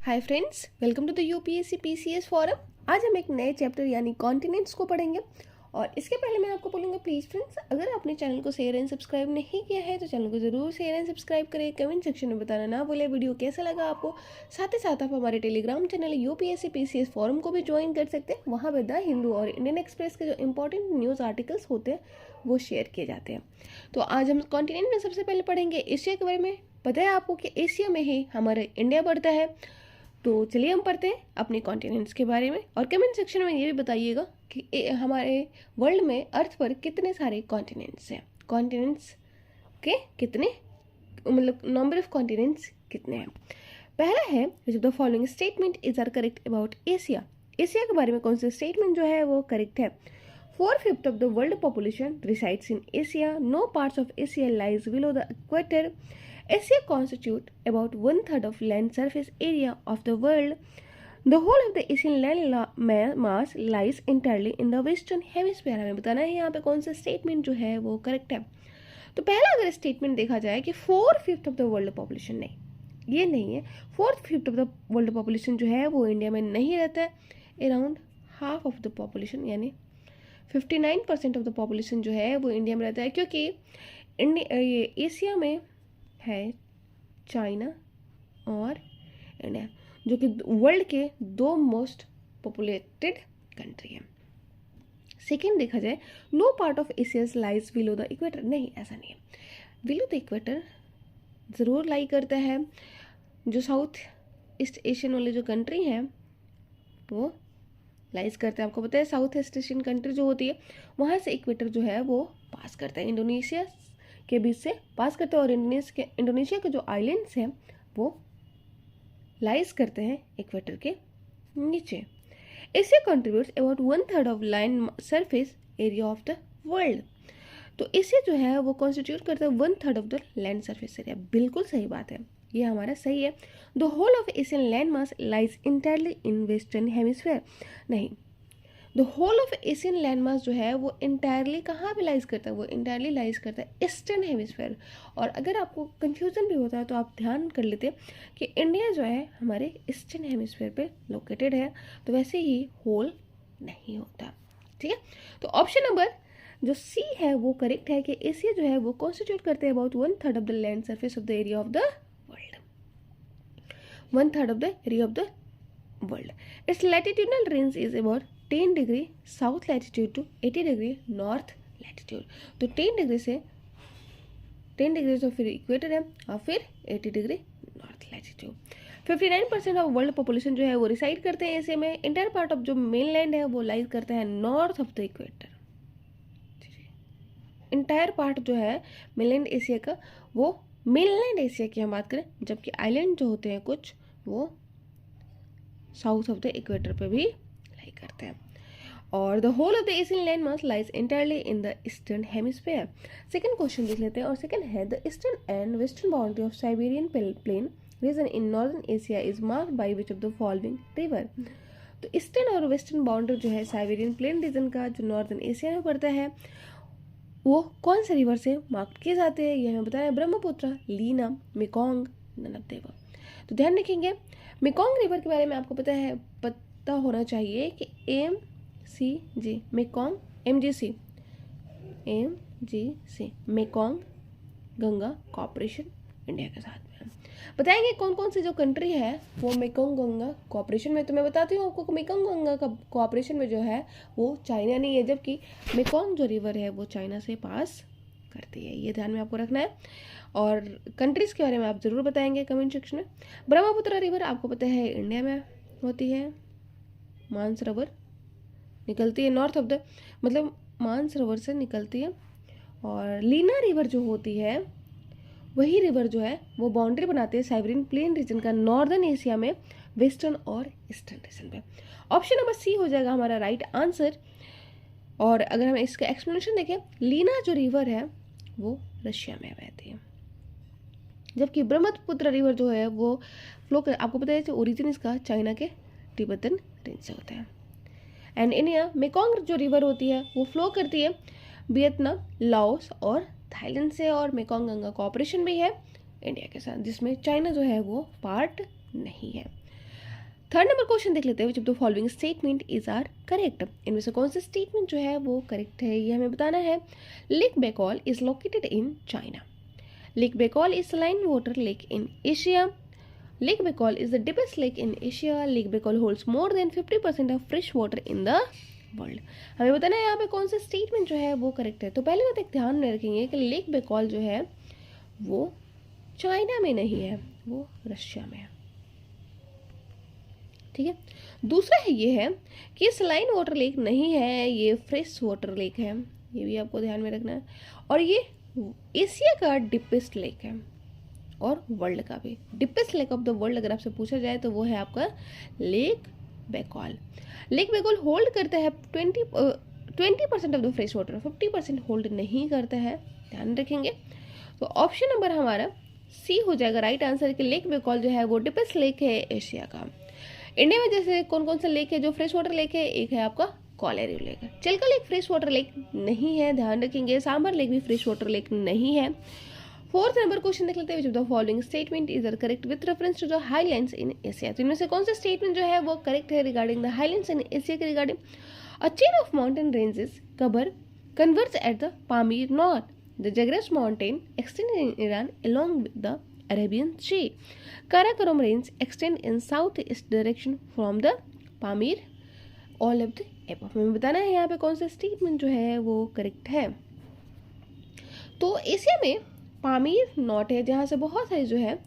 Hi friends, welcome to the UPSC PCS forum. आज हम एक नए चैप्टर यानी कॉन्टिनेंट्स को पढ़ेंगे। और इसके पहले मैं आपको बोलूँगा, प्लीज़ फ्रेंड्स, अगर आपने चैनल को शेयर एंड सब्सक्राइब नहीं किया है तो चैनल को ज़रूर शेयर एंड सब्सक्राइब करें। कमेंट सेक्शन में बताना ना भूलें वीडियो कैसा लगा आपको। साथ ही साथ आप हमारे telegram channel UPSC PCS forum को भी ज्वाइन कर सकते हैं। वहाँ पर द हिंदू और इंडियन एक्सप्रेस के जो इंपॉर्टेंट न्यूज़ आर्टिकल्स होते हैं वो शेयर किए जाते हैं। तो आज हम कॉन्टिनेंट में सबसे पहले पढ़ेंगे एशिया के बारे में। पता है आपको कि एशिया में ही हमारा इंडिया पड़ता है। तो चलिए हम पढ़ते हैं अपने कॉन्टिनेंट्स के बारे में। और कमेंट सेक्शन में ये भी बताइएगा कि हमारे वर्ल्ड में अर्थ पर कितने सारे कॉन्टिनेंट्स हैं, कॉन्टिनेंट्स के कितने, मतलब नंबर ऑफ कॉन्टिनेंट्स कितने हैं। पहला है, which of the following statement is are correct about Asia. Asia के बारे में कौन सा स्टेटमेंट जो है वो करेक्ट है। 4/5 of the world population resides in Asia. No parts of Asia lies below the equator. Asia constitutes about 1/3 of land surface area of the world. The whole of the Asian land mass lies entirely in the western hemisphere. हमें बताना है यहाँ पे कौन सा statement जो है वो करेक्ट है। तो पहला अगर स्टेटमेंट देखा जाए कि 4/5 ऑफ द वर्ल्ड पॉपुलेशन, नहीं, ये नहीं है। 4/5 ऑफ द वर्ल्ड पॉपुलेशन जो है वो इंडिया में नहीं रहता है। Around half of the population यानी 59% ऑफ द पॉपुलेशन जो है वो इंडिया में रहता है, क्योंकि ये एशिया में है चाइना और इंडिया, जो कि वर्ल्ड के दो मोस्ट पॉपुलेटेड कंट्री हैं। सेकेंड देखा जाए, no part of Asia lies below the equator, नहीं, ऐसा नहीं है। बिलो द इक्वेटर ज़रूर लाई करता है। जो साउथ ईस्ट एशियन वाले जो कंट्री हैं वो लाइज करते हैं। आपको पता है साउथ ईस्ट एशियन कंट्री जो होती है वहाँ से इक्वेटर जो है वो पास करता है, इंडोनेशिया के बीच से पास करते हैं। और इंडोनेशिया के जो आइलैंड्स हैं वो लाइज करते हैं इक्वेटर के नीचे। Asia contributes about 1/3 of land surface area of the world. तो एशिया जो है वो कॉन्स्टिट्यूट करता है 1/3 of the land surface area. बिल्कुल सही बात है, ये हमारा सही है। The whole of Asian land mass lies entirely in western hemisphere, नहीं, the whole of Asian land mass जो है वो इंटायरली कहाँ पे लाइज करता है, वो इंटायरली लाइज करता है ईस्टर्न हेमिस्फीयर। और अगर आपको कंफ्यूजन भी होता है तो आप ध्यान कर लेते हैं कि इंडिया जो है हमारे ईस्टर्न हेमिस्फीयर पे लोकेटेड है, तो वैसे ही होल नहीं होता। ठीक है, तो ऑप्शन नंबर जो सी है वो करेक्ट है कि एशिया जो है वो कॉन्स्टिट्यूट करते हैं about 1/3 of the land surface of the area of the world, 1/3 of the area of the world. It's latitudinal range is about 10 degree south latitude to 80 degree north latitude. तो 10 degree से 10 degree तो फिर equator है और फिर 80 degree north latitude. 59% of world population जो है वो रिसाइड करते हैं एशिया में। इंटायर पार्ट ऑफ जो मेन लैंड है वो लाइज करता है north of the equator. Entire part जो है मेनलैंड एशिया का, वो मेनलैंड एशिया की हम बात करें, जबकि आइलैंड जो होते हैं कुछ वो साउथ ऑफ द इक्वेटर पे भी लाई करते हैं। और the whole of the Asian land mass lies entirely in the eastern hemisphere. Second question देख लेते हैं। और सेकंड है, the eastern and western boundary of Siberian plain region in northern Asia is marked by which of the following river. तो eastern और western boundary जो है Siberian plain reason का जो नॉर्दर्न एशिया में पड़ता है वो कौन से रिवर से मार्क किए जाते हैं, ये हमें बताया, ब्रह्मपुत्र, लीना, मेकोंग, नर्मदा। तो ध्यान रखेंगे, मेकोंग रिवर के बारे में आपको पता होना चाहिए कि MCG, Mekong, MGC, Mekong Ganga corporation India के साथ में। बताएंगे कौन कौन सी जो कंट्री है वो मेकोंग गंगा कॉर्पोरेशन में। तो मैं बताती हूँ आपको, मेकोंग गंगा का कॉर्पोरेशन में जो है वो चाइना नहीं है, जबकि मेकोंग जो रिवर है वो चाइना से पास करती है। ये ध्यान में आपको रखना है। और कंट्रीज़ के बारे में आप ज़रूर बताएंगे कमेंट सेक्शन में। ब्रह्मपुत्र रिवर आपको पता है इंडिया में होती है। मानसरोवर निकलती है नॉर्थ ऑफ द, मतलब मानसरोवर से निकलती है। और लीना रिवर जो होती है वही रिवर जो है वो बाउंड्री बनाती है साइबेरियन प्लेन रीजन का नॉर्दर्न एशिया में वेस्टर्न और ईस्टर्न रीजन पे। ऑप्शन नंबर सी हो जाएगा हमारा राइट आंसर। और अगर हम इसका एक्सप्लेनेशन देखें, लीना जो रिवर है वो रशिया में बहती है, जबकि ब्रह्मपुत्र रिवर जो है वो फ्लो कर, आपको पता है ओरिजिन इसका चाइना के तिब्बतन रेंज से होता है। एंड इंडिया मेकोंग जो रिवर होती है वो फ्लो करती है वियतनाम, लाओस और थाईलैंड से। और मेकोंग गंगा कॉर्पोरेशन भी है इंडिया के साथ, जिसमें चाइना जो है वो पार्ट नहीं है। थर्ड नंबर क्वेश्चन देख लेते हैं, which of the following statement is are correct. इनमें से कौन सा स्टेटमेंट जो है वो करेक्ट है, ये हमें बताना है। Lake Bengal is located in China. Lake Bengal is saline water lake in Asia. Lake Bengal is the deepest lake in Asia. Lake Bengal holds more than 50% of fresh water in the world. हमें बताना है यहाँ पे कौन सा स्टेटमेंट जो है वो करेक्ट है। तो पहले बात एक ध्यान में रखेंगे कि लेक बंगाल जो है वो चाइना में नहीं है, वो रशिया में है, ठीक है। दूसरा है ये है कि सलाइन वाटर लेक नहीं है, ये फ्रेश वाटर लेक है, ये भी आपको ध्यान में रखना है। और ये एशिया का डीपेस्ट लेक है और वर्ल्ड का भी deepest lake of the world अगर आपसे पूछा जाए तो वो है आपका lake Bengal. Lake Bengal hold करता है 20% of the fresh water, 50% hold नहीं करता है, ध्यान रखेंगे। तो ऑप्शन नंबर हमारा सी हो जाएगा राइट आंसर कि लेक बंगाल जो है वो डीपेस्ट लेक है एशिया का। इंडिया में जैसे कौन कौन सा लेक है जो फ्रेश वाटर लेक है, एक है आपका कोलेरू लेक है। Chilka lake fresh water lake नहीं है, ध्यान रखेंगे। सांबर लेक भी फ्रेश वाटर लेक नहीं है। फोर्थ नंबर क्वेश्चन देख लेते हैं, which of the following statement is are correct with reference to the highlands in Asia. तो इनमें से कौन सा स्टेटमेंट जो है वो करेक्ट है regarding the highlands in Asia के regarding. A chain of mountain ranges converges at the Pamir North. The Zagros mountain extends in Iran along with the Arabian Sea. Karakoram range extend in southeast direction from the Pamir. All of the above. हमें बताना है यहाँ पे कौन सा statement जो है वो करेक्ट है। तो एशिया में पामीर नॉट है जहाँ से बहुत सारी जो है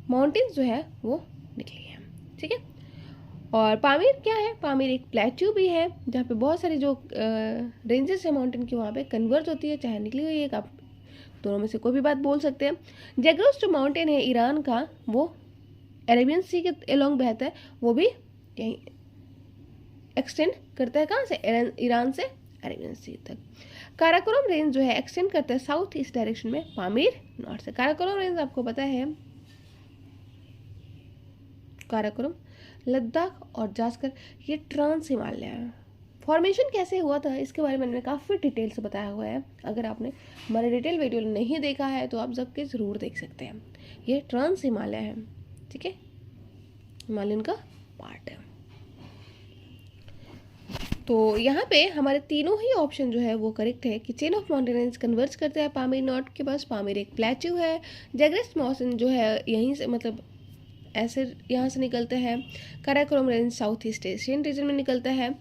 माउंटेन्स जो है वो निकली है, ठीक है। और पामीर क्या है, पामीर एक प्लेट्यू भी है जहाँ पे बहुत सारी जो रेंजेस है माउंटेन की वहाँ पे कन्वर्ज होती है, चाहे निकली हुई है, आप दोनों में से कोई भी बात बोल सकते हैं। जैग्रोस जो माउंटेन है ईरान का वो अरेबियन सी के अलोंग बहता है, वो भी यहीं एक्सटेंड करता है, कहाँ से, ईरान से अरेबियन सी तक। काराकोरम रेंज जो है एक्सटेंड करता है साउथ ईस्ट डायरेक्शन में पामीर नॉर्थ से। काराकोरम रेंज आपको पता है काराकोरम लद्दाख और जास्कर ये ट्रांस हिमालय है। फॉर्मेशन कैसे हुआ था इसके बारे में मैंने काफ़ी डिटेल से बताया हुआ है, अगर आपने हमारे डिटेल वीडियो नहीं देखा है तो आप सबके ज़रूर देख सकते हैं। ये ट्रांस हिमालय है, ठीक है, हिमालयन का पार्ट है। तो यहाँ पे हमारे तीनों ही ऑप्शन जो है वो करेक्ट है कि चेन ऑफ माउंटेन्स कन्वर्ज करते हैं पामीर नॉर्थ के पास। पामीर एक प्लेट्यू है, जैग्रस माउंटेन जो है यहीं से मतलब ऐसे यहाँ से निकलते हैं। Karakoram range south east Asian region में निकलता है।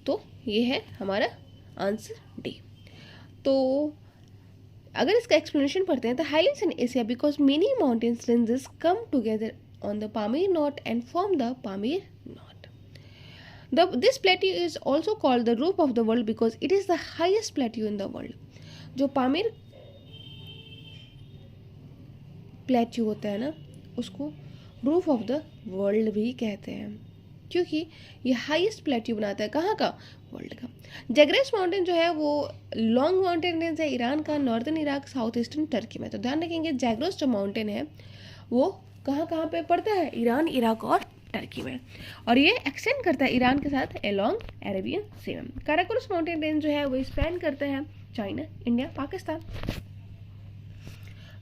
तो ये है हमारा आंसर डी। तो अगर इसका एक्सप्लेनेशन पढ़ते हैं तो highlands in Asia because many mountains ranges come together on the Pamir not and form the Pamir not. This plateau is also called the roof of the world because it is the highest plateau in the world. जो Pamir plateau होता है ना उसको roof of the world भी कहते हैं क्योंकि ये हाईएस्ट प्लेट्यू बनाता है, कहाँ का, वर्ल्ड का। जैग्रस माउंटेन जो है वो लॉन्ग माउंटेन रेंज है ईरान का, northern Iraq, south eastern Turkey में। तो ध्यान रखेंगे जैग्रस जो माउंटेन है वो कहाँ पे पड़ता है, ईरान, इराक और टर्की में, और ये एक्सटेंड करता है ईरान के साथ अलोंग अरेबियन सी में। काराकोरम माउंटेन रेंज जो है वो स्पैन करता है China, India, Pakistan.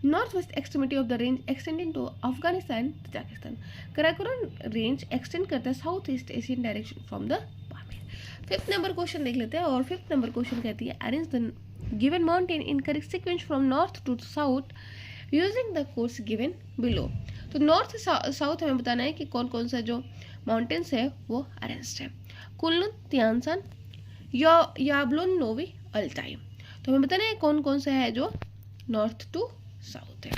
North west extremity of the range extending to Afghanistan, Tajikistan. Karakoram range extend करता है south east Asian direction from the Pamir. Fifth number question देख लेते हैं, और फिफ्थ नंबर क्वेश्चन कहती है arrange the given mountain in correct sequence from north to south using the course given below. तो north से साउथ हमें बताना है कि कौन कौन सा जो माउंटेन्स है वो अरेंज्ड है। Kunlun, Tianshan, Yablonovy, Altai. तो हमें बताना है कौन कौन सा है जो नॉर्थ टू साउथ है।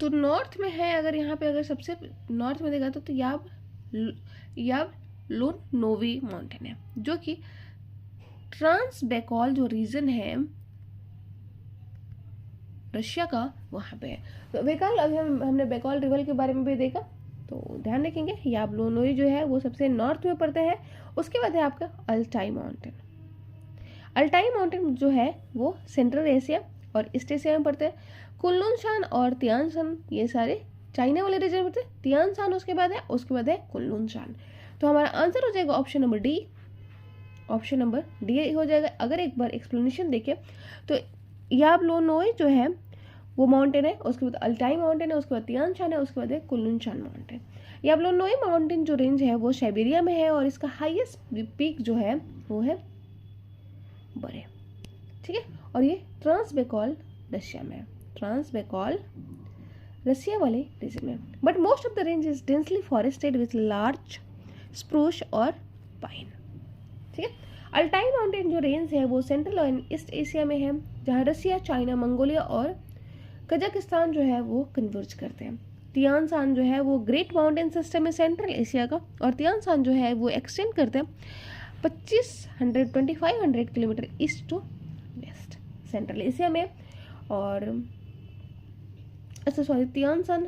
तो नॉर्थ में है, अगर यहाँ पे अगर सबसे नॉर्थ में देखा तो याबलुन नोवी माउंटेन है जो कि ट्रांस बंगाल जो रीजन है रशिया का वहाँ पे है। बंगाल, अभी हमने बंगाल रिवर के बारे में भी देखा, तो ध्यान रखेंगे याबलुनोई जो है वो सबसे नॉर्थ में पड़ता है। उसके बाद है आपका अल्टाई माउंटेन। अल्टाई माउंटेन जो है वो सेंट्रल एशिया और ईस्ट एशिया में पड़ते हैं। कुनलुनशान और तियानशान ये सारे चाइना वाले रीजन में पड़ते हैं। तियानशान उसके बाद है कुनलुनशान। तो हमारा आंसर हो जाएगा option number D, option number D हो जाएगा। अगर एक बार एक्सप्लेनेशन देखें तो याबलुनोई जो है वो माउंटेन है, उसके बाद अल्टाई माउंटेन है, उसके बाद तियान शान है, उसके बाद है कुल्लून शान माउंटेन। ये आप लोग नोई माउंटेन जो रेंज है वो साइबेरिया में है और इसका हाईएस्ट पीक जो है वो है बरे, ठीक है। और ये ट्रांसबेकॉल रशिया में है, ट्रांसबेकॉल रशिया वाले रीजन में। But most of the range is densely forested with large spruce और पाइन, ठीक है। अल्टाई माउंटेन जो रेंज है वो सेंट्रल और ईस्ट एशिया में है, जहाँ रसिया, चाइना, मंगोलिया और कजाकिस्तान जो है वो कन्वर्ज करते हैं। तियान शान जो है वो ग्रेट माउंटेन सिस्टम है सेंट्रल एशिया का, और तियान शान जो है वो एक्सटेंड करते हैं 2500 kilometre east to west central Asia में। और अच्छा सॉरी, तियान शान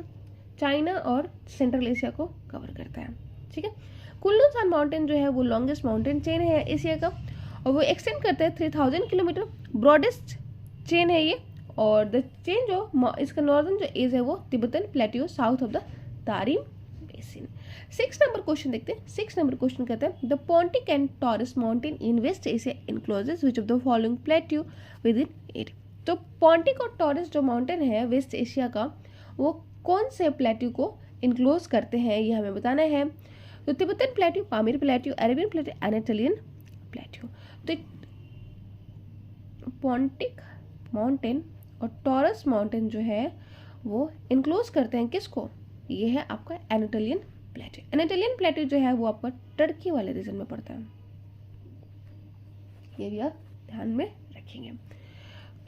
चाइना और सेंट्रल एशिया को कवर करता है, ठीक है। कुल्लू शान माउंटेन जो है वो लॉन्गेस्ट माउंटेन चेन है एशिया का, और वो एक्सटेंड करता है 3000 किलोमीटर, ब्रॉडेस्ट चेन है ये। और द चेन जो इसका नॉर्दर्न जो एज है वो Tibetan plateau south of the Tarim basin. 6 number question देखते हैं। 6 नंबर क्वेश्चन कहते हैं the Pontic and Taurus mountain in West Asia encloses which of the following plateau within it. तो पोंटिक और Taurus जो mountain है West Asia का, वो कौन से प्लेट्यू को इनक्लोज करते हैं ये हमें बताना है। तो Tibetan plateau, Pamir plateau, Arabian plateau, Anatolian plateau. तो पोंटिक माउंटेन और टॉरस माउंटेन जो है वो इनक्लोज करते हैं किसको, ये है आपका एनाटोलियन प्लेट्यू। एनाटोलियन प्लेट्यू जो है वो आपका टर्की वाले रीजन में पड़ता है, ये भी आप ध्यान में रखेंगे।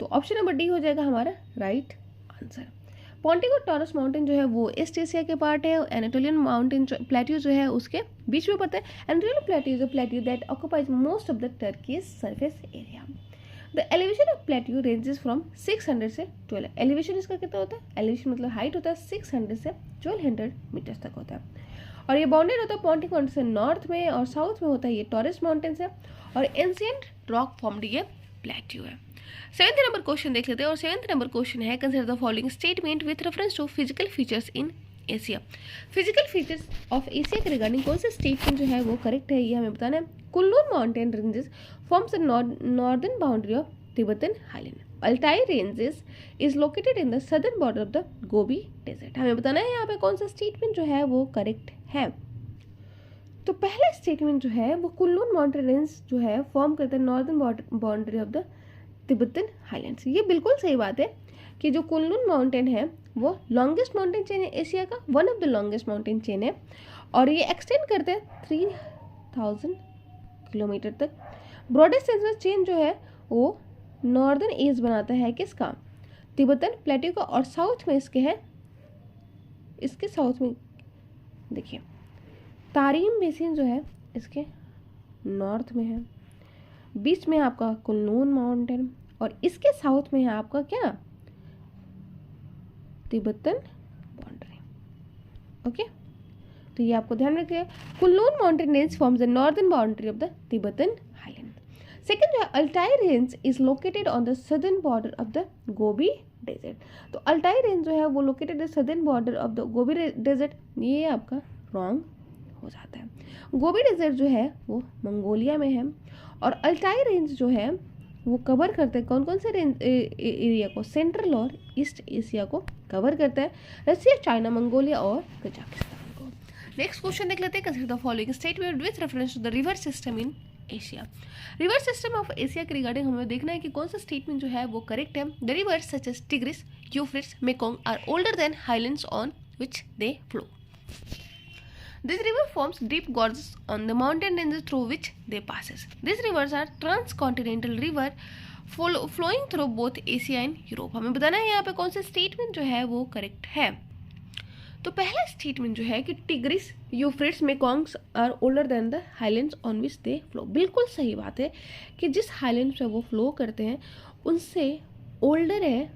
तो ऑप्शन नंबर डी हो जाएगा हमारा राइट आंसर। पोंटिक और टॉरस माउंटेन जो है वो ईस्ट एशिया के पार्ट है, और एनाटोलियन माउंटेन प्लेट्यू जो है उसके बीच में पड़ता है। Anatolian plateau is a plateau that occupies most of the Turkey's surface area. The elevation of plateau ranges from 600 से 12। एलिवेशन इसका कितना होता है, एलिवेशन मतलब हाइट होता है 600 से 1200 मीटर्स तक होता है। और ये बाउंडेड होता है पोंटिक माउंटेन से नॉर्थ में, और साउथ में होता है ये टॉरस माउंटेन से, और एंशिएंट रॉक फॉर्म्ड ये प्लेट्यू है। 7th नंबर क्वेश्चन देख लेते हैं। और 7th नंबर क्वेश्चन है consider the following statement with reference to physical features in Asia. Physical features of Asia के रिगार्डिंग कौन सा स्टेटमेंट जो है वो करेक्ट है ये हमें बताना है। Kunlun mountain ranges forms the northern boundary of Tibetan highland. Altai ranges is located in the southern border of the Gobi desert. हमें बताना है यहाँ पे कौन सा स्टेटमेंट जो है वो करेक्ट है। तो पहला स्टेटमेंट जो है वो कुल्लून माउंटेन रेंज जो है फॉर्म करता है northern boundary of the Tibetan highlands. ये बिल्कुल सही बात है कि जो कुल्लून माउंटेन है वो लॉन्गेस्ट माउंटेन चेन है एशिया का, one of the longest mountain chain है, और ये एक्सटेंड करते हैं 3000 किलोमीटर तक। ब्रॉडेस्ट चेन जो है वो नॉर्दर्न एज बनाता है किसका, तिब्बतन प्लेट्यू का, और साउथ में इसके है, इसके साउथ में देखिए तारीम बेसिन जो है इसके नॉर्थ में है, बीच में आपका कुल्लून माउंटेन, और इसके साउथ में है आपका क्या, तिब्बतन बाउंड्री। ओके, तो ये आपको ध्यान रखिए। Kunlun mountain range forms the northern boundary of the Tibetan highland. Second जो है Altai range is located on the southern border of the Gobi desert. तो अल्टाई रेंज जो है वो located southern border of the Gobi desert, ये आपका wrong हो जाता है। गोबी डेजर्ट जो है वो मंगोलिया में है, और अल्टाई रेंज जो है वो कवर करते हैं कौन कौन से रेंज एरिया को, सेंट्रल और ईस्ट एशिया को कवर करता है, रसिया, चाइना, मंगोलिया और कजाकिस्तान को। नेक्स्ट क्वेश्चन देख लेते हैं। Consider the following statement with reference to the river system in Asia. River system of Asia के रिगार्डिंग हमें देखना है कि कौन सा स्टेटमेंट जो है वो करेक्ट है। The rivers such as Tigris, Euphrates, Mekong are older than highlands on which they flow. This river forms deep gorges on the mountain ranges through which they passes. These rivers are transcontinental river flowing through both Asia and Europe. हमें बताना है यहाँ पे कौन सा statement जो है वो करेक्ट है। तो पहला स्टेटमेंट जो है कि Tigris, Euphrates, Mekongs are older than the highlands on which they flow. बिल्कुल सही बात है कि जिस हाईलैंड पे वो फ्लो करते हैं उनसे ओल्डर है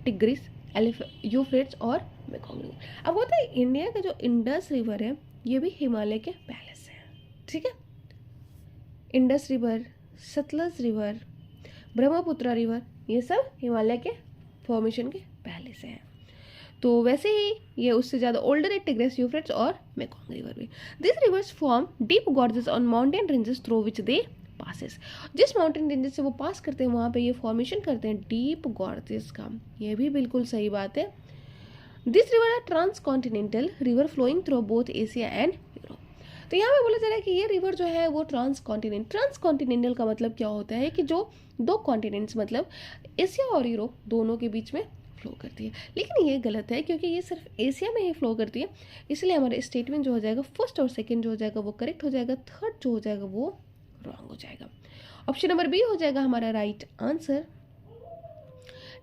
टिग्रिस, यूफ्रेट्स और मेकोंग रिवर। अब होता है इंडिया का जो इंडस रिवर है ये भी हिमालय के पहले से है, ठीक है। Indus river, Sutlej river, Brahmaputra river, ये सब हिमालय के फॉर्मेशन के पहले से हैं। तो वैसे ही ये उससे ज़्यादा ओल्डर है टिग्रिस, यूफ्रेट्स और मेकोंग रिवर भी। This reverse form deep gorges on mountain ranges through which they passes, जिस माउंटेन रेंजेस से वो पास करते हैं वहाँ पे ये फॉर्मेशन करते हैं डीप गॉर्जेस का। ये भी बिल्कुल सही बात है। This river are transcontinental river flowing through both Asia and Europe. तो यहाँ पे बोला जा रहा है कि ये रिवर जो है वो ट्रांसकॉन्टिनेंटल का मतलब क्या होता है कि जो दो कॉन्टिनेंट्स मतलब एशिया और यूरोप दोनों के बीच में फ्लो करती है। लेकिन ये गलत है क्योंकि ये सिर्फ एशिया में ही फ्लो करती है, इसलिए हमारे स्टेटमेंट जो हो जाएगा फर्स्ट और सेकंड जो हो जाएगा वो करेक्ट हो जाएगा, थर्ड जो हो जाएगा वो रॉन्ग हो जाएगा। ऑप्शन नंबर बी हो जाएगा हमारा right answer.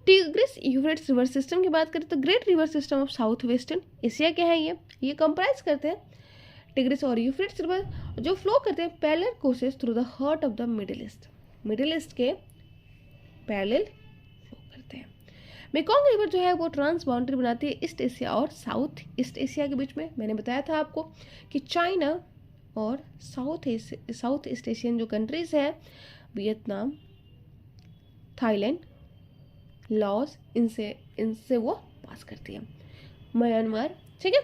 Tigris Euphrates river system की बात करें तो great river system of south western Asia क्या है, ये कंप्राइज करते हैं टिग्रिस और यूफ्रेटिस रिवर जो फ्लो करते हैं parallel courses through the heart of the middle east के पैरेलल फ्लो करते हैं। मेकोंग रिवर जो है वो ट्रांस बाउंड्री बनाती है ईस्ट एशिया और साउथ ईस्ट एशिया के बीच में। मैंने बताया था आपको कि चाइना और साउथ ईस्ट एशियन जो कंट्रीज है वियतनाम, थाईलैंड, लाओस, इनसे वो पास करती है, म्यांमार, ठीक है।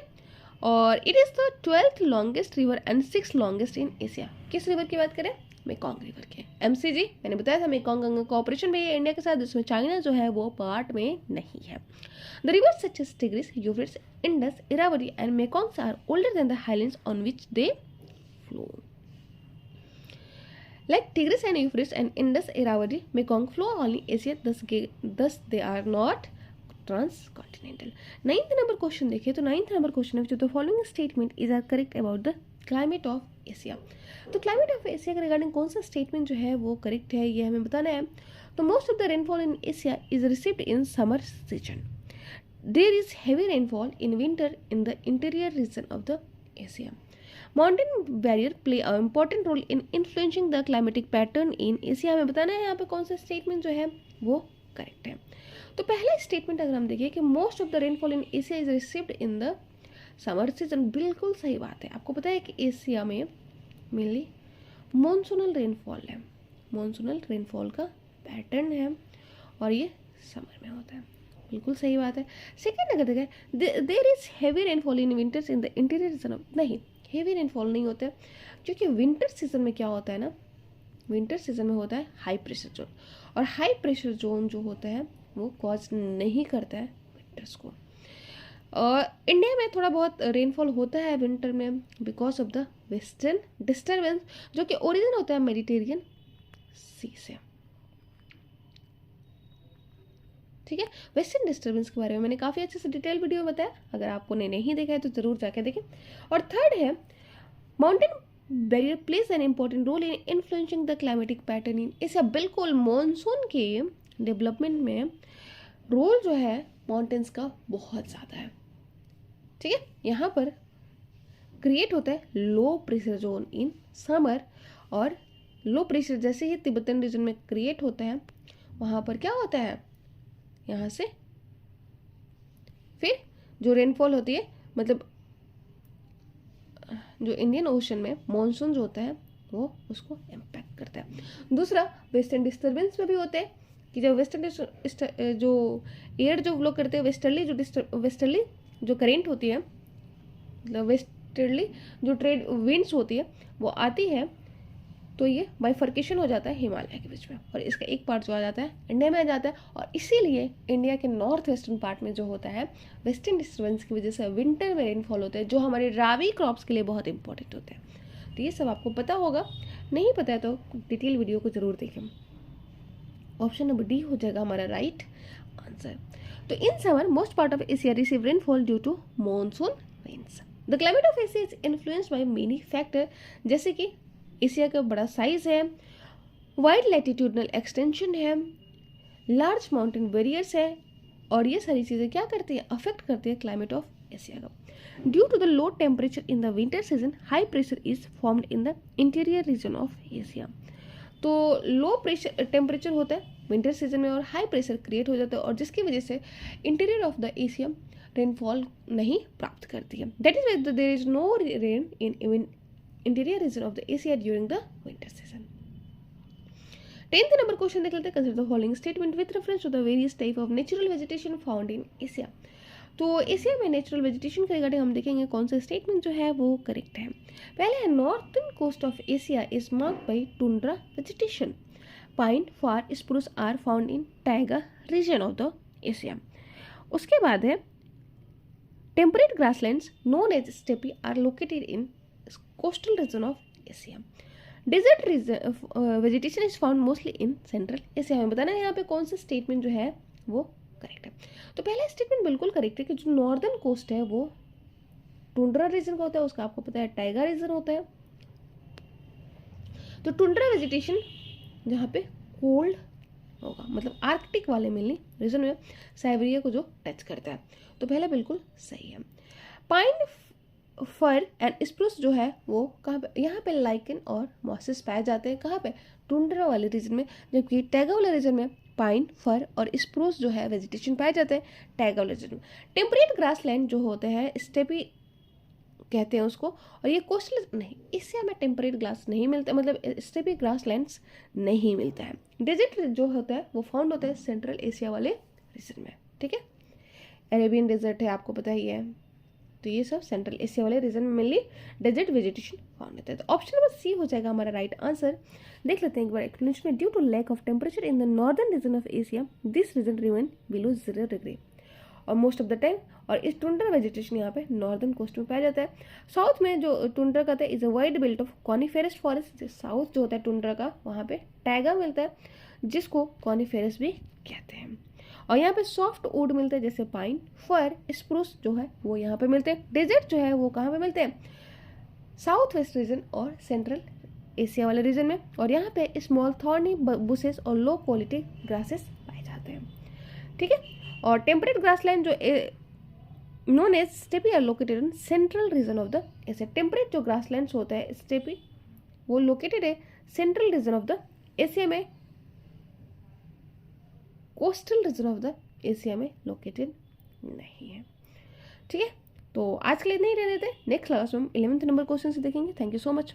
और it is the 12th longest river and 6th longest in Asia. किस रिवर की बात करें, मेकोंग रिवर के। MCG मैंने बताया था मेकोंग गंगा कोऑपरेशन भी है इंडिया के साथ, जिसमें चाइना जो है वो पार्ट में नहीं है। The river such as Tigris, Euphrates, Indus, Irrawaddy and Mekong are older than the highlands on which they flow. Like Tigris and Euphrates and Indus, Irrawaddy, Mekong flow only Asia, thus they are not transcontinental. 9th number question देखिए तो 9th number question है the following statement is are correct about the climate of Asia। तो climate of Asia के regarding कौन सा statement जो है वो करेक्ट है ये हमें बताना है। तो most of the rainfall in Asia is received in summer season. There is heavy rainfall in winter in the interior region of the Asia. Mountain barrier play a important role in influencing the climatic pattern in Asia. हमें बताना है यहाँ पे कौन सा statement जो है वो करेक्ट है। तो पहला स्टेटमेंट अगर हम देखिए कि most of the rainfall in Asia is received in the summer season, बिल्कुल सही बात है। आपको पता है कि एशिया में मेनली मॉनसूनल रेनफॉल है, मॉनसूनल रेनफॉल का पैटर्न है और ये समर में होता है, बिल्कुल सही बात है। सेकेंड अगर देखें there is heavy rainfall in winters in the interior region of, नहीं हेवी रेनफॉल नहीं होता है क्योंकि विंटर सीजन में क्या होता है ना, विंटर सीजन में होता है हाई प्रेशर जोन, और हाई प्रेशर जोन जो होता है वो कॉज नहीं करता है विंटर्स को। और इंडिया में थोड़ा बहुत रेनफॉल होता है विंटर में because of the western disturbance जो कि ओरिजिन होता है मेडिटेरियन सी से, ठीक है। वेस्टर्न डिस्टर्बेंस के बारे में मैंने काफ़ी अच्छे से डिटेल वीडियो बताया, अगर आपको ने नहीं देखा है तो ज़रूर जाके देखें। और थर्ड है mountain barrier plays an important role in influencing the climatic pattern in Asia. बिल्कुल मॉनसून के डेवलपमेंट में रोल जो है माउंटेन्स का बहुत ज़्यादा है, ठीक है। यहाँ पर क्रिएट होता है low pressure zone in summer, और लो प्रेशर जैसे ही तिब्बतन रीजन में क्रिएट होता है वहाँ पर क्या होता है, यहाँ से फिर जो रेनफॉल होती है मतलब जो इंडियन ओशन में मॉनसून जो होता है वो उसको इम्पैक्ट करता है। दूसरा वेस्टर्न डिस्टर्बेंस में भी होते हैं कि जब वेस्टर्न जो एयर जो फ्लो करते हैं वेस्टर्ली जो करेंट होती है मतलब वेस्टर्ली जो ट्रेड विंड्स होती है वो आती है तो ये बाइफर्केशन हो जाता है हिमालय के बीच में, और इसका एक पार्ट जो आ जाता है इंडिया में आ जाता है, और इसीलिए इंडिया के नॉर्थ वेस्टर्न पार्ट में जो होता है वेस्टर्न डिस्टर्बेंस की वजह से विंटर में रेनफॉल होता है जो हमारे रावी क्रॉप्स के लिए बहुत इंपॉर्टेंट होते हैं। तो ये सब आपको पता होगा, नहीं पता है तो डिटेल वीडियो को जरूर देखें। ऑप्शन नंबर डी हो जाएगा हमारा राइट आंसर। तो in summer most part of Asia receive rainfall due to monsoon rains. The climate of Asia is influenced by many factor, जैसे कि एशिया का बड़ा साइज है, वाइड लैटिट्यूडनल एक्सटेंशन है, लार्ज माउंटेन बैरियर्स है, और ये सारी चीज़ें क्या करती है, अफेक्ट करती है क्लाइमेट ऑफ एशिया का। Due to the low temperature in the winter season high pressure is formed in the interior region of Asia. तो लो प्रेशर टेम्परेचर होता है विंटर सीजन में और हाई प्रेशर क्रिएट हो जाता है, और जिसकी वजह से interior of the Asia rainfall नहीं प्राप्त करती है। That is why there is no rain in interior region of the Asia during the winter season. 10th number question देख लेते हैं। Consider the following statement with reference to the various type of natural vegetation found in Asia. तो Asia में natural vegetation के regarding हम देखेंगे कौन सा स्टेटमेंट जो है वो करेक्ट है। पहले है northern coast of Asia is marked by tundra vegetation, pine fir spruce are found in taiga region of the Asia. उसके बाद है temperate grasslands known as steppe are located in coastal region of Asia. Desert vegetation is found mostly in central Asia. हमें बताना है यहाँ पे कौन सा स्टेटमेंट जो है वो करेक्ट है। तो पहला स्टेटमेंट बिल्कुल करेक्ट है कि जो नॉर्दर्न कोस्ट है वो टुंड्रा रीजन का होता है, उसका आपको पता है टाइगर रीजन होता है। तो टुंड्रा वेजिटेशन जहाँ पे कोल्ड होगा, मतलब आर्कटिक वाले मिलनी रीजन में साइबेरिया को जो टच करता है, तो पहला बिल्कुल सही है। पाइन फर एंड स्प्रूस जो है वो कहाँ पे, यहाँ पे लाइकन और मॉसेस पाए जाते हैं, कहाँ पे, टुंड्रा वाले रीजन में, जबकि टैगा वाले रीजन में पाइन फर और स्प्रूस जो है वेजिटेशन पाए जाते हैं टैगा वाले रीजन में। टेम्परेट ग्रासलैंड जो होते हैं स्टेपी कहते हैं उसको, और ये कोस्टल नहीं, एशिया में टेम्परेट ग्लास नहीं मिलता, मतलब स्टेपी ग्रासलैंड्स नहीं मिलता है। डेजर्ट जो होता है वो फाउंड होता है सेंट्रल एशिया वाले रीजन में, ठीक है। अरेबियन डेजर्ट है, आपको पता ही है, तो ये सब सेंट्रल एशिया वाले रीजन में मेनली डेजर्ट वेजिटेशन फाउंड होता है। तो ऑप्शन नंबर सी हो जाएगा हमारा राइट आंसर। देख लेते हैं एक बार एक्सप्लेनेशन में। Due to lack of temperature in the northern region of Asia this region remain below 0 degree और मोस्ट ऑफ द टाइम, और इस टुंड्रा वेजिटेशन यहाँ पे नॉर्दर्न कोस्ट में पाया जाता है। साउथ में जो टुंड्रा का था is a wide belt of coniferous forest. South जो होता है टुंड्रा का, वहाँ पे टैगा मिलता है जिसको कॉनिफेरस भी कहते हैं। और यहाँ पे सॉफ्ट वुड मिलते हैं जैसे पाइन फर स्प्रूस जो है वो यहाँ पे मिलते हैं। डेजर्ट जो है वो कहाँ पे मिलते हैं, साउथ वेस्ट रीजन और सेंट्रल एशिया वाले रीजन में, और यहाँ पे स्मॉल थॉर्नी बुशेस और लो क्वालिटी ग्रासेस पाए जाते हैं, ठीक है। और टेम्परेट ग्रासलैंड जो known as steppe are located in central region of the Asia. Temperate जो ग्रासलैंड्स होता है स्टेपी वो लोकेटेड है central region of the Asia में, coastal region of the Asia में लोकेटेड नहीं है, ठीक है। तो आज के लिए इतना ही रह देते हैं। नेक्स्ट क्लास में हम 11th नंबर क्वेश्चन से देखेंगे। Thank you so much.